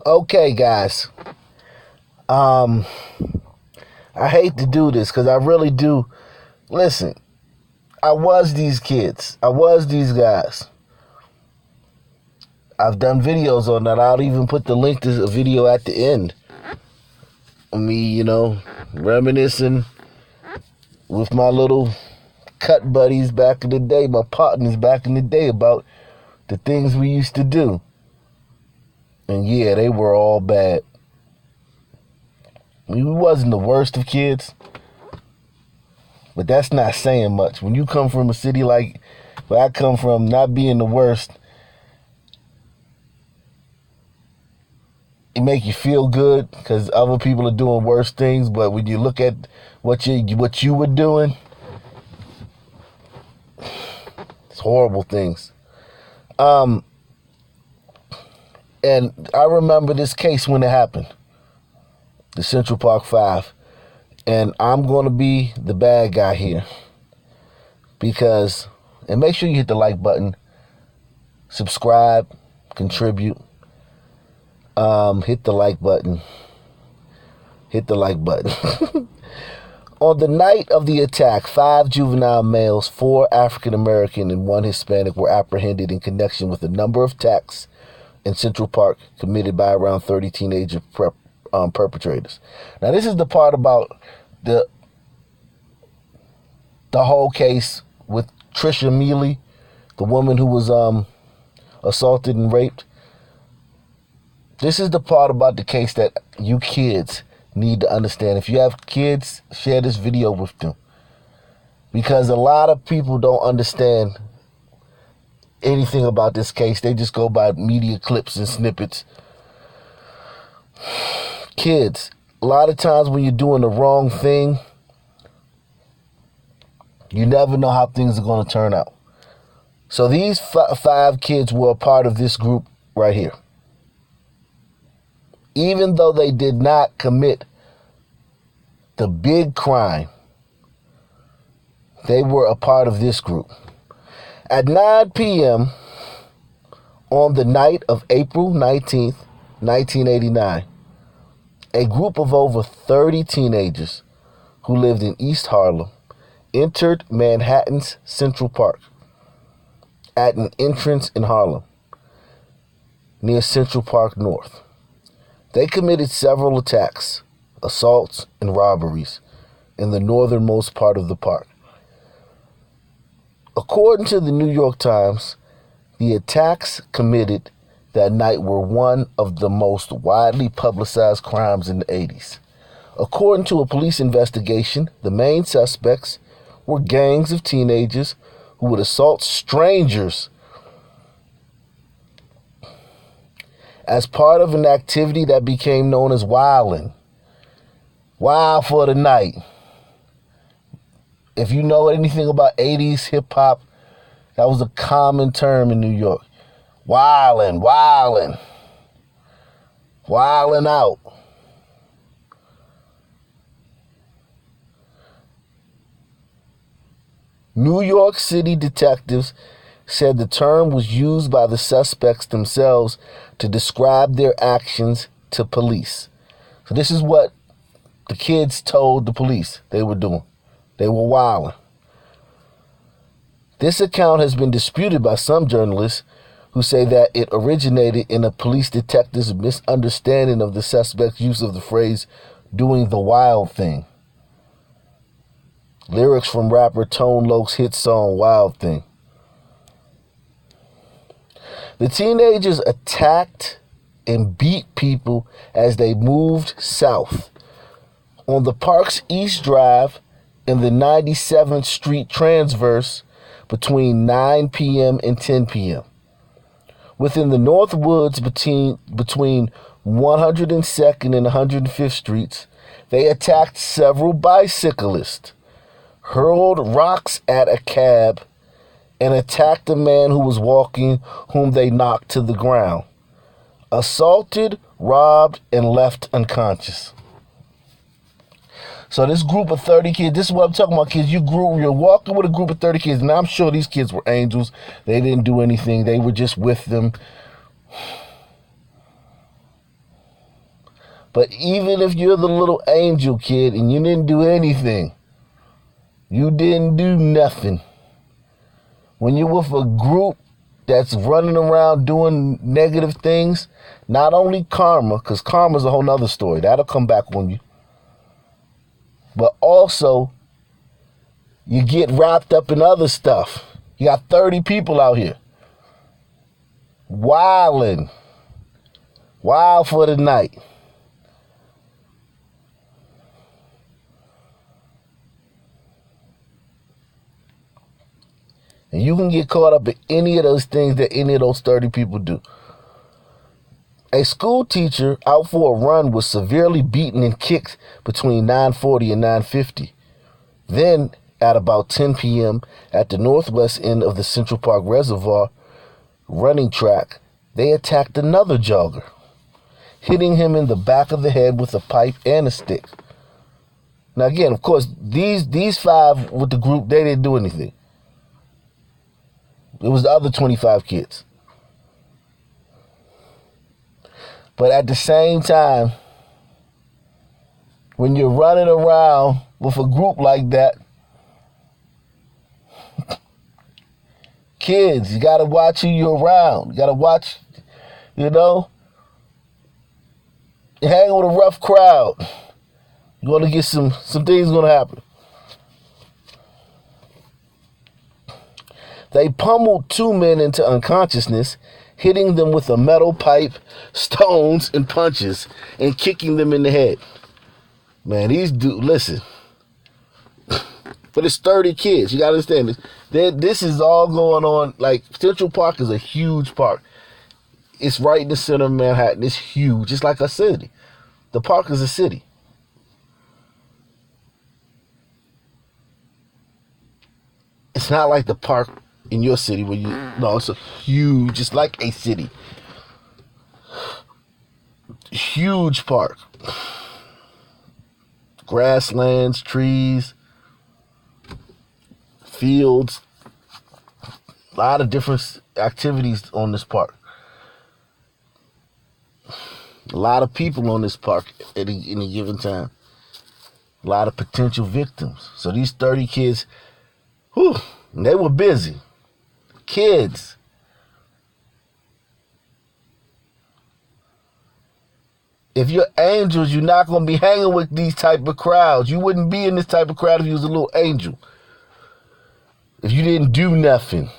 Okay, guys. I hate to do this because I really do. Listen, I was these kids. I was these guys. I've done videos on that. I'll even put the link to a video at the end of me, reminiscing with my little cut buddies back in the day, my partners back in the day about the things we used to do. And yeah, they were all bad. We wasn't the worst of kids, but that's not saying much. When you come from a city like where I come from, not being the worst, it make you feel good because other people are doing worse things. But when you look at what you were doing, it's horrible things. And I remember this case when it happened, the Central Park 5. And I'm going to be the bad guy here. And make sure you hit the like button, subscribe, contribute. Hit the like button. Hit the like button. On the night of the attack, 5 juvenile males, 4 African American, and 1 Hispanic were apprehended in connection with a number of attacks in Central Park committed by around 30 teenage perpetrators. Now, this is the part about the whole case with Trisha Meili, the woman who was assaulted and raped. This is the part about the case that you kids need to understand. If you have kids, share this video with them. Because a lot of people don't understand anything about this case. They just go by media clips and snippets. Kids, a lot of times when you're doing the wrong thing, you never know how things are going to turn out. So these 5 kids were a part of this group right here. Even though they did not commit the big crime, they were a part of this group. At 9 p.m. on the night of April 19th, 1989, a group of over 30 teenagers who lived in East Harlem entered Manhattan's Central Park at an entrance in Harlem near Central Park North. They committed several attacks, assaults, and robberies in the northernmost part of the park. According to the New York Times, the attacks committed that night were one of the most widely publicized crimes in the 80s. According to a police investigation, the main suspects were gangs of teenagers who would assault strangers as part of an activity that became known as wilding. Wild for the night. If you know anything about 80s hip-hop, that was a common term in New York. Wilding out. New York City detectives said the term was used by the suspects themselves to describe their actions to police. So this is what the kids told the police they were doing. They were wilding. This account has been disputed by some journalists who say that it originated in a police detective's misunderstanding of the suspect's use of the phrase doing the wild thing. Lyrics from rapper Tone Loc's hit song Wild Thing. The teenagers attacked and beat people as they moved south on the park's East Drive and the 97th Street transverse between 9 p.m. and 10 p.m. Within the North Woods between 102nd and 105th Streets, they attacked several bicyclists, hurled rocks at a cab, and attacked a man who was walking, whom they knocked to the ground, assaulted, robbed, and left unconscious. So this group of 30 kids, this is what I'm talking about, kids. You're walking with a group of 30 kids, and I'm sure these kids were angels. They didn't do anything. They were just with them. But even if you're the little angel kid and you didn't do anything, you didn't do nothing. When you're with a group that's running around doing negative things, not only karma, because karma's a whole nother story. That'll come back on you. But also, you get wrapped up in other stuff. You got 30 people out here. Wilding. Wild for the night. And you can get caught up in any of those things that any of those 30 people do. A school teacher out for a run was severely beaten and kicked between 9:40 and 9:50. Then, at about 10 p.m., at the northwest end of the Central Park Reservoir running track, they attacked another jogger, hitting him in the back of the head with a pipe and a stick. Now again, of course, these 5 with the group, they didn't do anything. It was the other 25 kids. But at the same time, when you're running around with a group like that, kids, you got to watch who you're around. You got to watch, you're hanging with a rough crowd. You're going to get some things going to happen. They pummeled 2 men into unconsciousness, hitting them with a metal pipe, stones, and punches, and kicking them in the head. Man, these dudes, listen. But it's 30 kids. You got to understand this. This is all going on. Like, Central Park is a huge park. It's right in the center of Manhattan. It's huge. It's like a city. The park is a city. It's not like the park in your city where no, it's a huge, it's like a city. Huge park. Grasslands, trees, fields, a lot of different activities on this park. A lot of people on this park at any given time. A lot of potential victims. So these 30 kids, they were busy. Kids. If you're angels, you're not going to be hanging with these type of crowds. You wouldn't be in this type of crowd if you was a little angel. If you didn't do nothing.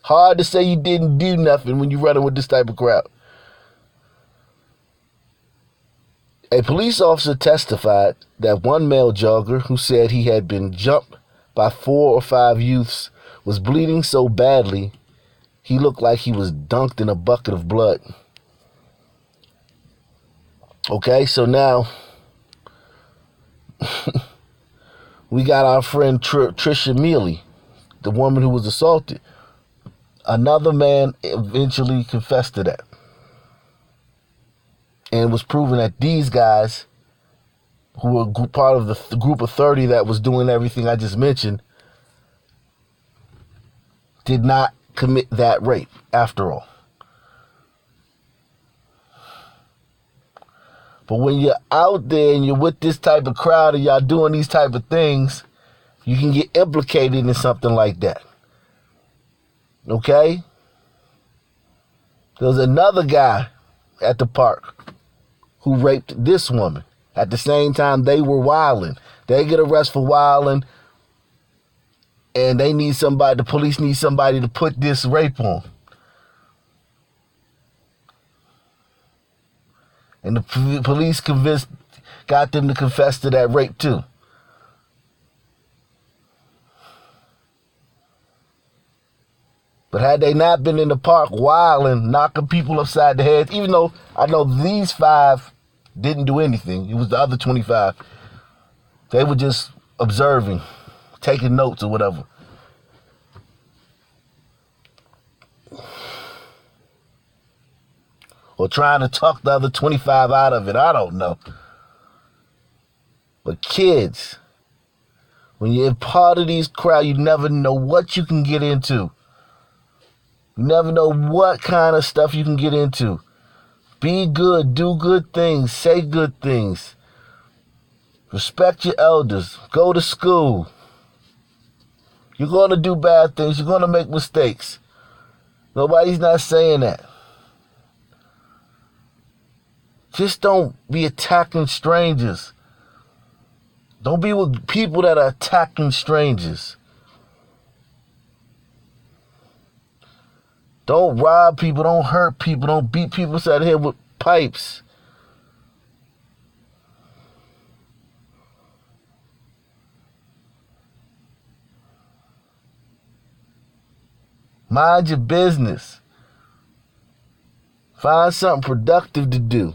Hard to say you didn't do nothing when you're running with this type of crowd. A police officer testified that one male jogger who said he had been jumped by 4 or 5 youths was bleeding so badly he looked like he was dunked in a bucket of blood. Okay, so now we got our friend Trisha Mealy, the woman who was assaulted. Another man eventually confessed to that. And it was proven that these guys, who were part of the group of 30 that was doing everything I just mentioned, did not commit that rape after all. But when you're out there and you're with this type of crowd and y'all doing these type of things, you can get implicated in something like that. Okay? There was another guy at the park who raped this woman. At the same time, they were wilding. They get arrested for wilding, and they need somebody, the police need somebody to put this rape on. And the police got them to confess to that rape too. But had they not been in the park wilding, knocking people upside the head, even though I know these 5 didn't do anything, it was the other 25. They were just observing, taking notes or whatever. Or trying to talk the other 25 out of it. I don't know. But kids, when you're part of these crowds, you never know what you can get into. You never know what kind of stuff you can get into. Be good, do good things, say good things. Respect your elders. Go to school. You're going to do bad things. You're going to make mistakes. Nobody's not saying that. Just don't be attacking strangers. Don't be with people that are attacking strangers. Don't rob people. Don't hurt people. Don't beat people out of here with pipes. Mind your business. Find something productive to do.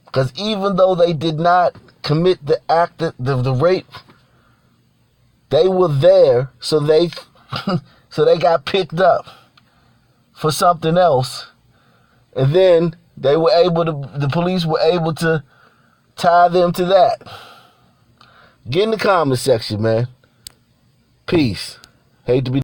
Because even though they did not commit the act, the rape, they were there, so they got picked up for something else, and then the police were able to tie them to that. Get in the comment section, man. Peace. Hate to be